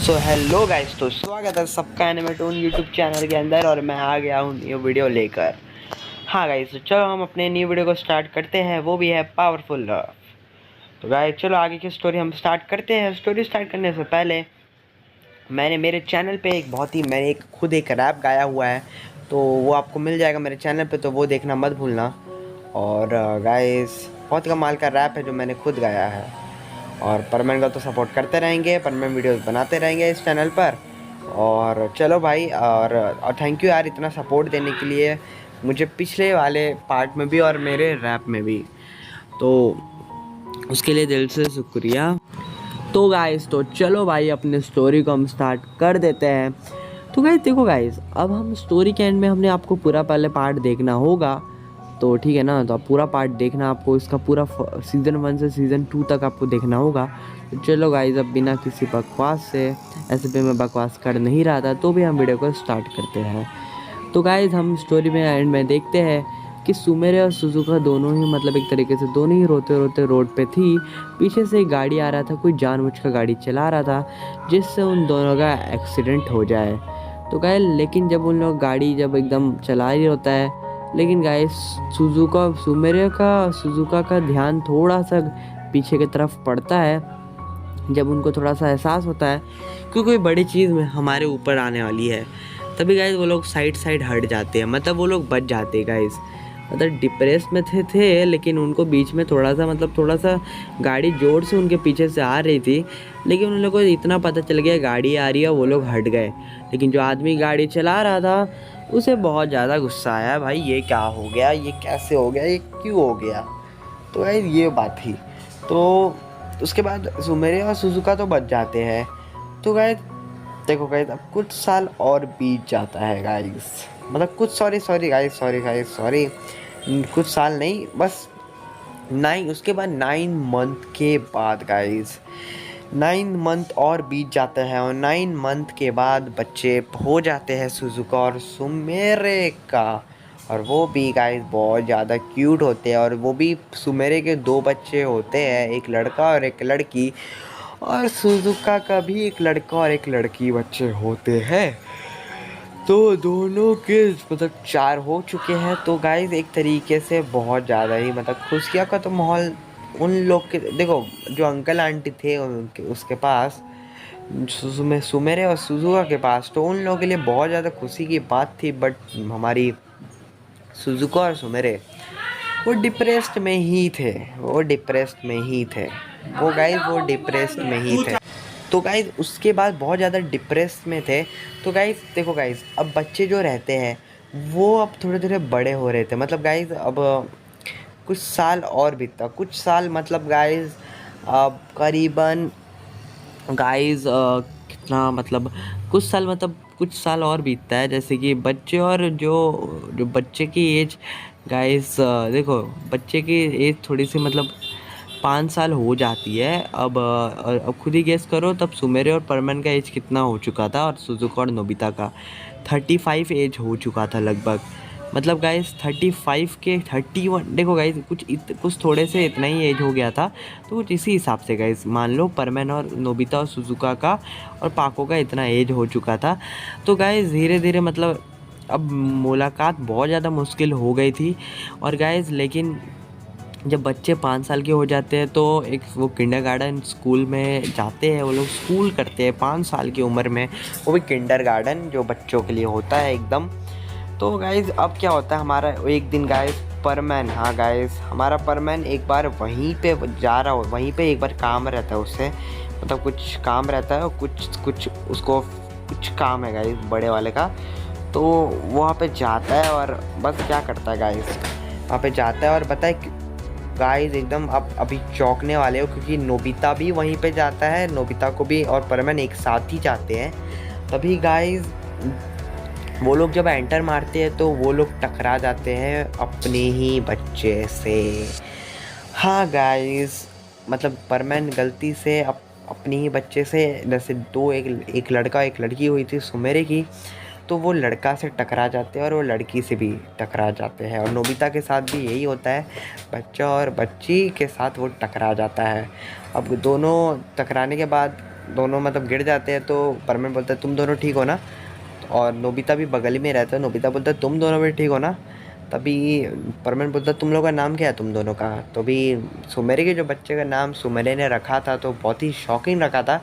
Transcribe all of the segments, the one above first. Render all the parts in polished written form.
So hello guys, तो स्वागत है सबका एनिमेटोन यूट्यूब चैनल के अंदर। और मैं आ गया हूँ न्यू वीडियो लेकर। हाँ गाइस, तो चलो हम अपने न्यू वीडियो को स्टार्ट करते हैं, वो भी है पावरफुल लव। तो गाइस चलो आगे की स्टोरी हम स्टार्ट करते हैं। स्टोरी स्टार्ट करने से पहले मैंने मेरे चैनल पे मैंने खुद एक रैप गाया हुआ है, तो वो आपको मिल जाएगा मेरे चैनल पे, तो वो देखना मत भूलना। और गाइस बहुत कमाल का रैप है जो मैंने खुद गाया है। और परमन का तो सपोर्ट करते रहेंगे, परमन वीडियोस बनाते रहेंगे इस चैनल पर। और चलो भाई, और थैंक यू यार इतना सपोर्ट देने के लिए मुझे पिछले वाले पार्ट में भी और मेरे रैप में भी, तो उसके लिए दिल से शुक्रिया। तो गाइस तो चलो भाई अपने स्टोरी को हम स्टार्ट कर देते हैं। तो गाइस देखो गाइस, अब हम स्टोरी के एंड में हमने आपको पूरा पहले पार्ट देखना होगा, तो ठीक है ना। तो आप पूरा पार्ट देखना, आपको इसका पूरा सीज़न 1 से सीज़न 2 तक आपको देखना होगा। तो चलो गाइस, अब बिना किसी बकवास से, ऐसे भी मैं बकवास कर नहीं रहा था, तो भी हम वीडियो को स्टार्ट करते हैं। तो गाइस हम स्टोरी में एंड में देखते हैं कि सुमेरे और सुजुका दोनों ही मतलब एक तरीके से दोनों ही रोते रोते रोड पे थी। पीछे से एक गाड़ी आ रहा था, कोई जानबूझकर गाड़ी चला रहा था जिससे उन दोनों का एक्सीडेंट हो जाए। तो गाइस लेकिन जब उन लोग गाड़ी जब एकदम चला ही होता है, लेकिन गाइस सुजुका का ध्यान थोड़ा सा पीछे की तरफ पड़ता है। जब उनको थोड़ा सा एहसास होता है कि कोई बड़ी चीज़ में हमारे ऊपर आने वाली है, तभी गाइस वो लोग साइड हट जाते हैं, मतलब वो लोग बच जाते हैं गाइस। मतलब डिप्रेस में थे लेकिन उनको बीच में थोड़ा सा गाड़ी जोर से उनके पीछे से आ रही थी, लेकिन उन लोगों को इतना पता चल गया गाड़ी आ रही है, वो लोग हट गए। लेकिन जो आदमी गाड़ी चला रहा था उसे बहुत ज़्यादा गुस्सा आया, भाई ये क्या हो गया, ये कैसे हो गया, ये क्यों हो गया। तो गाइस ये बात थी। तो उसके बाद सुमेरे और सुजुका तो बच जाते हैं। तो गाइस देखो गाइस, अब कुछ साल और बीत जाता है गाइस, मतलब कुछ सॉरी कुछ साल नहीं, बस 9, उसके बाद 9 मंथ के बाद गाइस 9 मंथ और बीत जाते हैं। और 9 मंथ के बाद बच्चे हो जाते हैं सुजुका और सुमेरे का। और वो भी गाइस बहुत ज़्यादा क्यूट होते हैं, और वो भी सुमेरे के 2 बच्चे होते हैं, एक लड़का और एक लड़की। और सुजुका का भी एक लड़का और एक लड़की बच्चे होते हैं। तो दोनों के मतलब 4 हो चुके हैं। तो गाइस एक तरीके से बहुत ज़्यादा ही मतलब खुशियाँ का तो माहौल उन लोग के, देखो जो अंकल आंटी थे उनके उसके पास, सुमेरे और सुजुका के पास, तो उन लोगों के लिए बहुत ज़्यादा खुशी की बात थी। बट हमारी सुजुका और सुमेरे वो डिप्रेस्ड में ही थे, वो डिप्रेस्ड में ही थे, वो गाइस वो डिप्रेस्ड में ही थे। तो गाइस उसके बाद बहुत ज़्यादा डिप्रेस में थे। तो गाइस देखो गाइस, अब बच्चे जो रहते हैं वो अब थोड़े थोड़े बड़े हो रहे थे, मतलब गाइस अब कुछ साल और बीता, कुछ साल मतलब गाइस अब करीबन गाइस कितना मतलब कुछ साल और बीतता है, जैसे कि बच्चे और जो जो बच्चे की एज गाइस, देखो बच्चे की एज थोड़ी सी मतलब 5 साल हो जाती है। अब खुद ही गेस करो, तब सुमेरे और परमन का एज कितना हो चुका था, और सुजुका और नोबिता का 35 एज हो चुका था लगभग। मतलब गाइस 35 के 31, देखो गाइस कुछ थोड़े से इतना ही एज हो गया था। तो कुछ इसी हिसाब से गाइस मान लो परमन और नोबिता और सुजुका का और पाको का इतना एज हो चुका था। तो गाइस धीरे धीरे मतलब अब मुलाकात बहुत ज़्यादा मुश्किल हो गई थी। और गाइस लेकिन जब बच्चे 5 साल के हो जाते हैं तो एक वो किंडरगार्टन स्कूल में जाते हैं, वो लोग स्कूल करते हैं 5 साल की उम्र में, वो भी किंडरगार्टन जो बच्चों के लिए होता है एकदम। तो गाइज़ अब क्या होता है, हमारा एक दिन गाइज़ परमैन, हाँ गाइज़ हमारा परमैन एक बार वहीं पे जा रहा हो, वहीं पे एक बार काम रहता है उससे, मतलब कुछ काम रहता है, कुछ उसको कुछ काम है गाइज़ बड़े वाले का। तो वहाँ पे जाता है और बस क्या करता है गाइज़, वहाँ पे जाता है और बताए गाइस एकदम आप अभी चौंकने वाले हो, क्योंकि नोबिता भी वहीं पे जाता है, नोबिता को भी और परमन एक साथ ही जाते हैं। तभी गाइस वो लोग जब एंटर मारते हैं तो वो लोग टकरा जाते हैं अपने ही बच्चे से। हाँ गाइस मतलब परमन गलती से अपनी ही बच्चे से, जैसे एक लड़का एक लड़की हुई थी सुमेरे की, तो वो लड़का से टकरा जाते हैं और वो लड़की से भी टकरा जाते हैं। और नोबिता के साथ भी यही होता है, बच्चा और बच्ची के साथ वो टकरा जाता है। अब दोनों टकराने के बाद दोनों मतलब गिर जाते हैं तो परमेन बोलता है तुम दोनों ठीक हो ना, और नोबिता भी बगल में रहता है। नोबिता बोलता है तुम दोनों भी ठीक हो ना। तभी परमेन बोलता है तुम लोगों का नाम क्या है तुम दोनों का। तो भी सुमेरे के जो बच्चे का नाम सुमेरे ने रखा था तो बहुत ही शॉकिंग रखा था।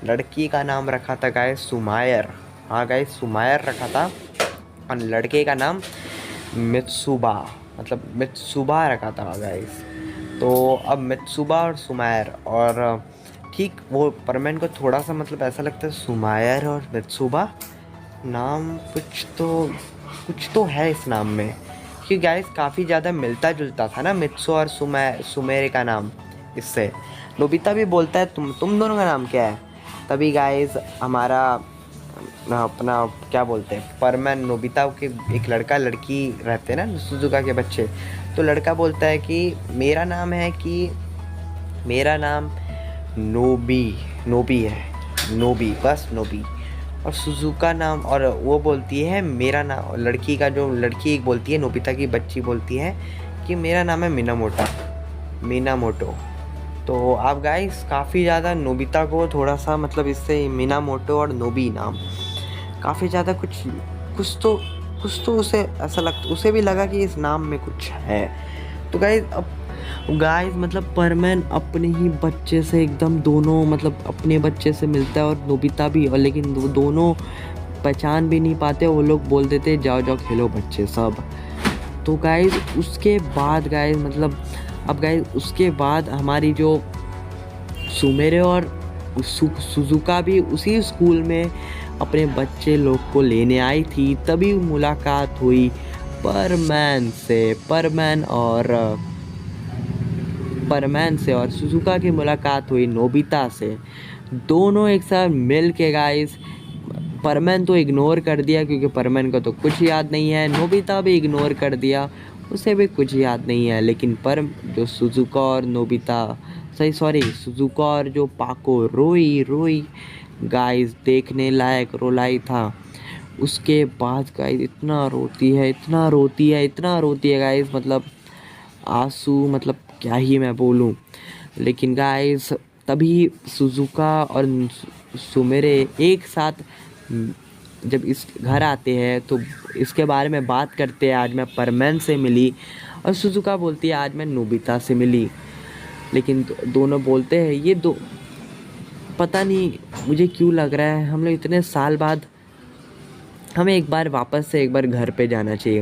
लड़की का नाम रखा था गाइस सुमायर। हाँ गाइस सुमायर रखा था, और लड़के का नाम मित्सुबा, मतलब मित्सुबा रखा था गाइस। तो अब मित्सुबा और सुमायर, और ठीक वो परमेन को थोड़ा सा मतलब ऐसा लगता है सुमायर और मित्सुबा नाम कुछ तो है इस नाम में, क्योंकि गाइस काफ़ी ज़्यादा मिलता जुलता था ना मित्सु और सुमेरे का नाम इससे। नोबिता भी बोलता है तुम दोनों का नाम क्या है। तभी गाइस हमारा अपना क्या बोलते हैं परमन नोबिता के एक लड़का लड़की रहते हैं ना सुजुका के बच्चे, तो लड़का बोलता है कि मेरा नाम नोबी है, नोबी, बस नोबी। और सुजुका नाम, और वो बोलती है मेरा नाम, लड़की एक बोलती है, नोबिता की बच्ची बोलती है कि मेरा नाम है मिनामोटो। तो आप गाइस काफ़ी ज़्यादा नोबिता को थोड़ा सा मतलब इससे मिनामोटो और नोबी नाम काफ़ी ज़्यादा कुछ तो उसे ऐसा लगता, उसे भी लगा कि इस नाम में कुछ है। तो गाइस मतलब परमैन अपने ही बच्चे से एकदम दोनों मतलब अपने बच्चे से मिलता है, और नोबिता भी, और लेकिन वो दोनों पहचान भी नहीं पाते। वो लोग बोल देते जाओ जाओ खेलो बच्चे सब। तो गाइस उसके बाद गाइस मतलब अब गाइस उसके बाद हमारी जो सुमेरे और सुजुका भी उसी स्कूल में अपने बच्चे लोग को लेने आई थी। तभी मुलाकात हुई परमैन से और सुजुका की मुलाकात हुई नोबिता से। दोनों एक साथ मिल के गाइस, परमैन तो इग्नोर कर दिया क्योंकि परमैन को तो कुछ याद नहीं है, नोबिता भी इग्नोर कर दिया, उसे भी कुछ याद नहीं है। लेकिन जो सुजुका और सुजुका और जो पाको रोई गाइस, देखने लायक रोलाई था। उसके बाद गाइस इतना रोती है गाइस, मतलब आंसू, मतलब क्या ही मैं बोलूं। लेकिन गाइस तभी सुजुका और सुमेरे एक साथ जब इस घर आते हैं तो इसके बारे में बात करते हैं। आज मैं परमैन से मिली, और सुजुका बोलती है आज मैं नोबिता से मिली। लेकिन दोनों बोलते हैं पता नहीं मुझे क्यों लग रहा है हम लोग इतने साल बाद हमें एक बार घर पे जाना चाहिए,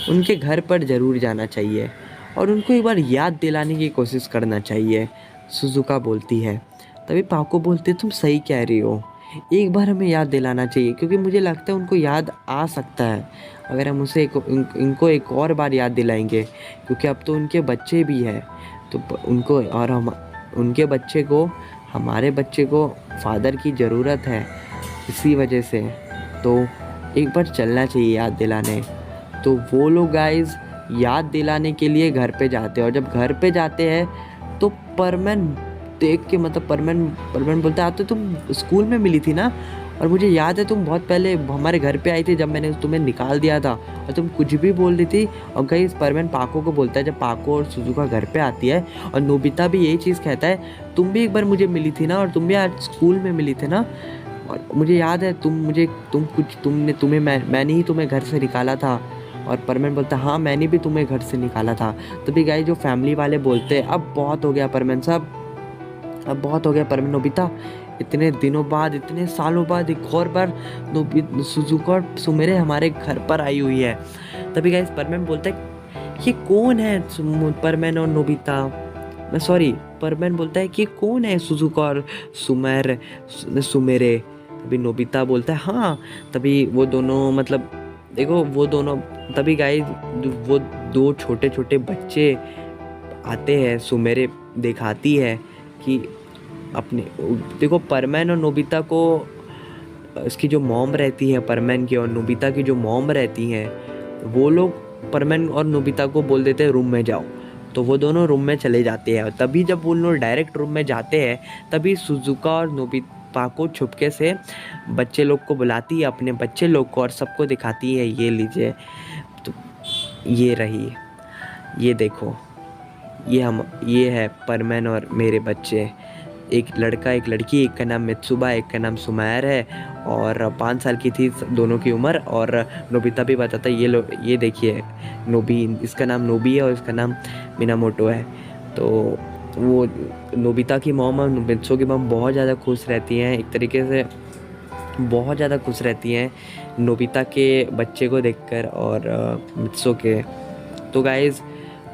उनके घर पर ज़रूर जाना चाहिए और उनको एक बार याद दिलाने की कोशिश करना चाहिए, सुजुका बोलती है। तभी पाको बोलते तुम सही कह रही हो, एक बार हमें याद दिलाना चाहिए, क्योंकि मुझे लगता है उनको याद आ सकता है अगर हम इनको एक और बार याद दिलाएंगे, क्योंकि अब तो उनके बच्चे भी हैं। तो उनको और उनके बच्चे को, हमारे बच्चे को फादर की ज़रूरत है, इसी वजह से तो एक बार चलना चाहिए याद दिलाने। तो वो लोग गाइस याद दिलाने के लिए घर पे जाते हैं, और जब घर पे जाते हैं तो परमैन देख के मतलब परमैन बोलता है तो तुम स्कूल में मिली थी ना, और मुझे याद है तुम बहुत पहले हमारे घर पे आई थी जब मैंने तुम्हें निकाल दिया था, और तुम कुछ भी बोल रही थी। और गाइस परमैन पाको को बोलता है, जब पाको और सुजुका घर पे आती है और नोबिता भी यही चीज़ कहता है तुम भी एक बार मुझे मिली थी ना, और तुम भी आज स्कूल में मिली थी ना, और मुझे याद है मैंने ही तुम्हें घर से निकाला था। और परमैन बोलता हाँ मैंने भी तुम्हें घर से निकाला था। तभी गाइस जो फैमिली वाले बोलते हैं अब बहुत हो गया परमैन साहब, अब बहुत हो गया परमैन, नोबिता इतने दिनों बाद, इतने सालों बाद एक और बार सुजुका और सुमेरे हमारे घर पर आई हुई है। तभी गाइस परमैन बोलता है ये कौन है परमैन और नोबिता, परमैन बोलता है कि कौन है सुजुका और सुमेरे। तभी नोबिता बोलता है हाँ। तभी वो दोनों मतलब देखो वो दोनों, तभी गाइस वो दो छोटे छोटे बच्चे आते हैं, सुमेरे दिखाती है कि अपने देखो परमैन और नोबिता को, इसकी जो मॉम रहती है परमैन की और नोबिता की जो मॉम रहती हैं, वो लोग परमैन और नोबिता को बोल देते हैं रूम में जाओ, तो वो दोनों रूम में चले जाते हैं। तभी जब वो लोग डायरेक्ट रूम में जाते हैं तभी सुजुका और नोबिता को छुपके से बच्चे लोग को बुलाती है, अपने बच्चे लोग को, और सबको दिखाती है ये लीजिए, तो ये रही, ये देखो, ये है परमैन और मेरे बच्चे। एक लड़का एक लड़की, एक का नाम मित्सुबा, एक का नाम सुमायर है और 5 साल की थी दोनों की उम्र। और नोबिता भी बताता है ये देखिए नोबी, इसका नाम नोबी है और इसका नाम मिनामोटो है। तो वो नोबिता की मॉम और मित्सो की मॉम बहुत ज़्यादा खुश रहती हैं, एक तरीके से बहुत ज़्यादा खुश रहती हैं नोबिता के बच्चे को देखकर और मित्सो के। तो गाइज़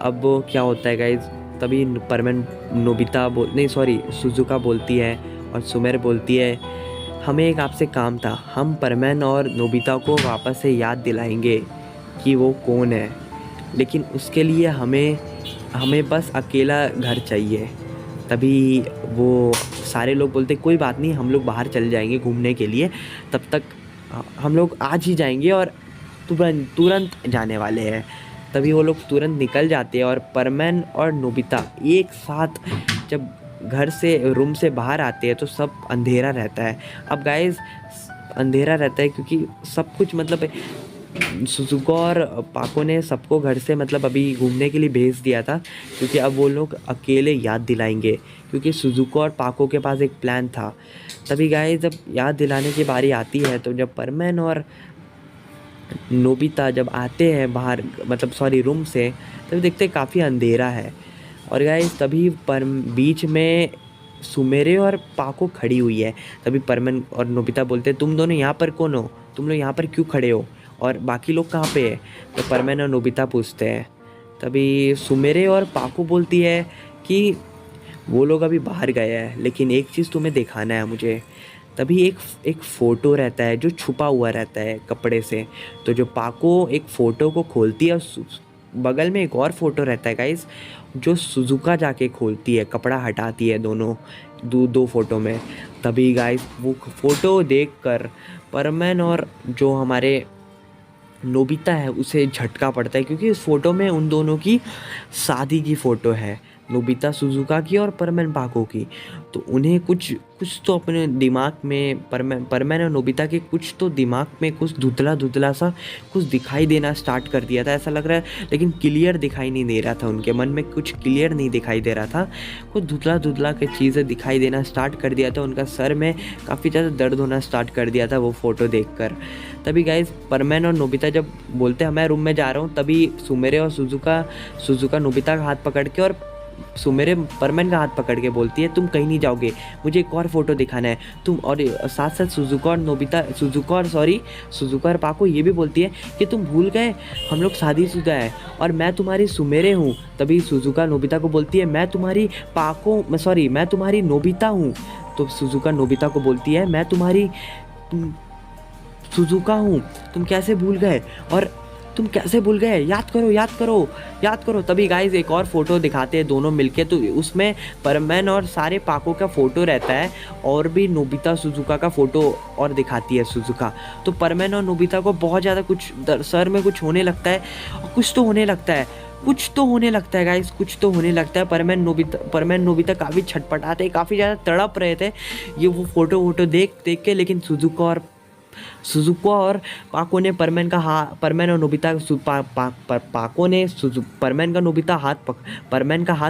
अब क्या होता है गाइज़, तभी परमन नोबिता नहीं सॉरी सुजुका बोलती है और सुमेर बोलती है हमें एक आपसे काम था, हम परमन और नोबिता को वापस से याद दिलाएंगे कि वो कौन है, लेकिन उसके लिए हमें बस अकेला घर चाहिए। तभी वो सारे लोग बोलते कोई बात नहीं, हम लोग बाहर चल जाएंगे घूमने के लिए, तब तक हम लोग आज ही जाएंगे और तुरंत जाने वाले हैं। तभी वो लोग तुरंत निकल जाते हैं और परमन और नोबिता एक साथ जब घर से रूम से बाहर आते हैं तो सब अंधेरा रहता है। अब गाइस अंधेरा रहता है क्योंकि सब कुछ मतलब सुजुका और पाको ने सबको घर से मतलब अभी घूमने के लिए भेज दिया था, क्योंकि अब वो लोग अकेले याद दिलाएंगे, क्योंकि सुजुका और पाको के पास एक प्लान था। तभी गाइस जब याद दिलाने की बारी आती है तो जब परमन और नोबिता जब आते हैं बाहर मतलब सॉरी रूम से, तभी देखते काफ़ी अंधेरा है। और गाइस तभी बीच में सुमेरे और पाको खड़ी हुई है। तभी परमन और नोबिता बोलते तुम दोनों यहाँ पर कौन हो, तुम लोग यहाँ पर क्यों खड़े हो और बाकी लोग कहाँ पे है। तो परमन और नोबिता पूछते हैं। तभी सुमेरे और पाको बोलती है कि वो लोग अभी बाहर गए हैं, लेकिन एक चीज़ तुम्हें दिखाना है मुझे। तभी एक फ़ोटो रहता है जो छुपा हुआ रहता है कपड़े से। तो जो पाको एक फ़ोटो को खोलती है, बगल में एक और फ़ोटो रहता है गाइस जो सुजुका जाके खोलती है, कपड़ा हटाती है दोनों दो फ़ोटो में। तभी गाइस वो फ़ोटो देखकर परमन और जो हमारे नोबिता है उसे झटका पड़ता है, क्योंकि उस फ़ोटो में उन दोनों की शादी की फ़ोटो है, नोबिता सुजुका की और परमन पाको की। तो उन्हें कुछ तो अपने दिमाग में परमन और नोबिता के कुछ तो दिमाग में कुछ धुंधला सा कुछ दिखाई देना स्टार्ट कर दिया था, ऐसा लग रहा है, लेकिन क्लियर दिखाई नहीं दे रहा था। उनके मन में कुछ क्लियर नहीं दिखाई दे रहा था, कुछ धुंधला के चीज़ें दिखाई देना स्टार्ट कर दिया था। उनका सर में काफ़ी ज़्यादा दर्द होना स्टार्ट कर दिया था वो फ़ोटो देखकर। तभी गाइस परमन और नोबिता जब बोलते हैं मैं रूम में जा रहा हूँ, तभी सुमेरे और सुजुका नोबिता का हाथ पकड़ के और सुमेरे परमन का हाथ पकड़ के बोलती है तुम कहीं नहीं जाओगे, मुझे एक और फ़ोटो दिखाना है तुम। और साथ साथ सुजुका और पाको ये भी बोलती है कि तुम भूल गए हम लोग शादीशुदा है और मैं तुम्हारी सुमेरे हूँ। तभी सुजुका नोबिता को बोलती है मैं तुम्हारी नोबिता हूँ। तो सुजुका नोबिता को बोलती है मैं तुम्हारी सुजुका हूँ, तुम कैसे भूल गए, याद करो। तभी गाइस एक और फ़ोटो दिखाते हैं दोनों मिलके, तो उसमें परमन और सारे पाको का फ़ोटो रहता है और भी नोबिता सुजुका का फ़ोटो और दिखाती है सुजुका। तो परमन और नोबिता को बहुत ज़्यादा कुछ सर में कुछ होने लगता है और कुछ तो होने लगता है गाइस, कुछ तो होने लगता है। परमन नोबिता काफ़ी छटपटाते, काफ़ी ज़्यादा तड़प रहे थे ये वो फ़ोटो देख के, लेकिन सुजुका और पाको ने परमन का हाथ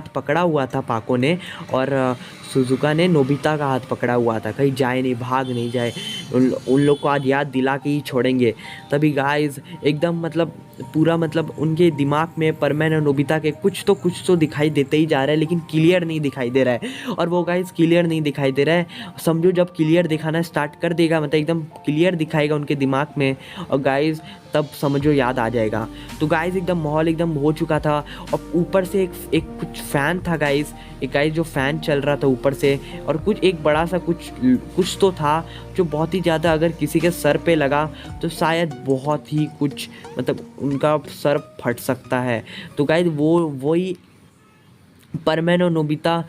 पकड़ा हुआ था पाको ने, और सुजुका ने नोबिता का हाथ पकड़ा हुआ था, कहीं जाए नहीं, भाग नहीं जाए, उन लोग को आज याद दिला के ही छोड़ेंगे। तभी गाइस एकदम मतलब पूरा मतलब उनके दिमाग में परमन और नोबिता के कुछ तो दिखाई देते ही जा रहा है, लेकिन क्लियर नहीं दिखाई दे रहा है। और वो गाइस क्लियर नहीं दिखाई दे रहा है, समझो जब क्लियर दिखाना स्टार्ट कर देगा, मतलब एकदम क्लियर दिखाएगा उनके दिमाग में, और गाइस तब समझो याद आ जाएगा। तो गाइस एकदम माहौल एकदम हो चुका था, और ऊपर से एक कुछ फ़ैन था गाइस, एक गाइस जो फ़ैन चल रहा था ऊपर से, और कुछ एक बड़ा सा कुछ तो था जो बहुत ही ज़्यादा अगर किसी के सर पे लगा तो शायद बहुत ही कुछ मतलब उनका सर फट सकता है। तो गाइस वही परमन और नोबिता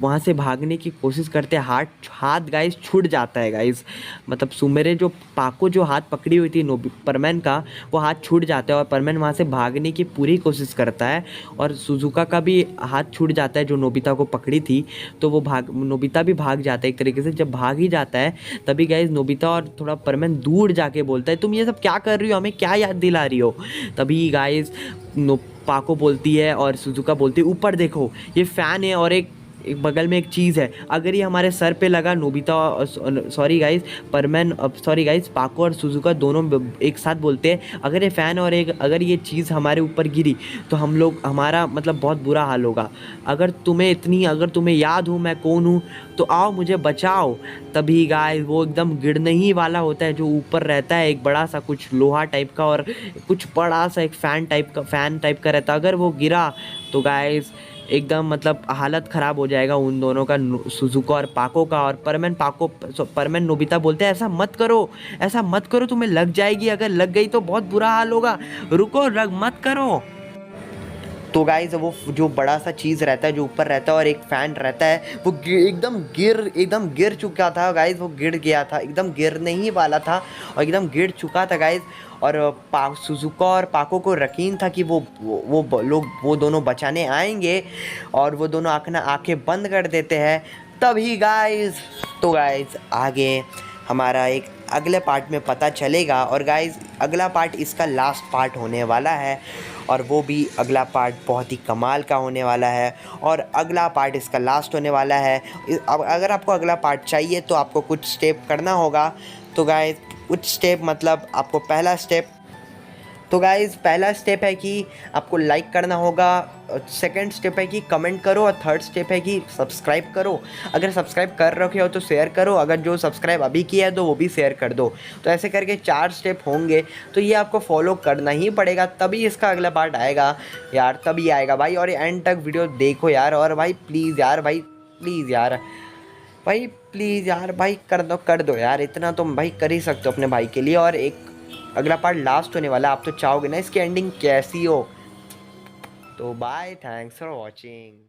वहाँ से भागने की कोशिश करते हैं, हाथ गाइस छूट जाता है गाइस, मतलब सुमेरे जो पाको जो हाथ पकड़ी हुई थी परमन का, वो हाथ छूट जाता है और परमन वहाँ से भागने की पूरी कोशिश करता है, और सुजुका का भी हाथ छूट जाता है जो नोबिता को पकड़ी थी। तो वो नोबिता भी भाग जाता है एक तरीके से। जब भाग ही जाता है तभी गाइस नोबिता और थोड़ा परमन दूर जाके बोलता है तुम ये सब क्या कर रही हो, हमें क्या याद दिला रही हो। तभी गाइस पाको बोलती है और सुजुका बोलती है ऊपर देखो ये फ़ैन है और एक एक बगल में एक चीज़ है, अगर ये हमारे सर पे लगा, Nobita, sorry guys, परमैन, sorry guys, पाको और सुजुका दोनों एक साथ बोलते हैं, अगर ये फ़ैन और एक अगर ये चीज़ हमारे ऊपर गिरी तो हम लोग, हमारा मतलब बहुत बुरा हाल होगा। अगर तुम्हें याद हूँ मैं कौन हूँ तो आओ मुझे बचाओ। तभी गाइस वो एकदम गिरने ही वाला होता है, जो ऊपर रहता है एक बड़ा सा कुछ लोहा टाइप का और कुछ बड़ा सा एक फैन टाइप का रहता है। अगर वो गिरा तो गाइस एकदम मतलब हालत ख़राब हो जाएगा उन दोनों का, सुजुका और पाको का। और परमैन नोबिता बोलते हैं ऐसा मत करो, तुम्हें लग जाएगी, अगर लग गई तो बहुत बुरा हाल होगा, रुको, मत करो। तो गाइज वो जो बड़ा सा चीज़ रहता है जो ऊपर रहता है और एक फ़ैन रहता है, वो एकदम गिर चुका था गाइज, वो गिर गया था, एकदम गिरने ही वाला था और एकदम गिर चुका था गाइज। और सुजुका और पाको को यकीन था कि वो दोनों बचाने आएंगे और वो दोनों आंखें बंद कर देते हैं। तभी गाइज तो गाइज आगे हमारा एक अगले पार्ट में पता चलेगा। और गाइज अगला पार्ट इसका लास्ट पार्ट होने वाला है और वो भी अगला पार्ट बहुत ही कमाल का होने वाला है और अगला पार्ट इसका लास्ट होने वाला है। अब अगर आपको अगला पार्ट चाहिए तो आपको कुछ स्टेप करना होगा। तो गाइज कुछ स्टेप मतलब आपको पहला स्टेप है कि आपको लाइक करना होगा, सेकंड स्टेप है कि कमेंट करो और थर्ड स्टेप है कि सब्सक्राइब करो। अगर सब्सक्राइब कर रखे हो तो शेयर करो, अगर जो सब्सक्राइब अभी किया है तो वो भी शेयर कर दो। तो ऐसे करके 4 स्टेप होंगे, तो ये आपको फॉलो करना ही पड़ेगा, तभी इसका अगला पार्ट आएगा यार, तभी आएगा भाई। और एंड तक वीडियो देखो यार, और भाई प्लीज़ यार भाई कर दो यार, इतना तो भाई कर ही सकते हो अपने भाई के लिए। और एक अगला पार्ट लास्ट होने वाला, आप तो चाहोगे ना इसकी एंडिंग कैसी हो। तो बाय, थैंक्स फॉर वॉचिंग।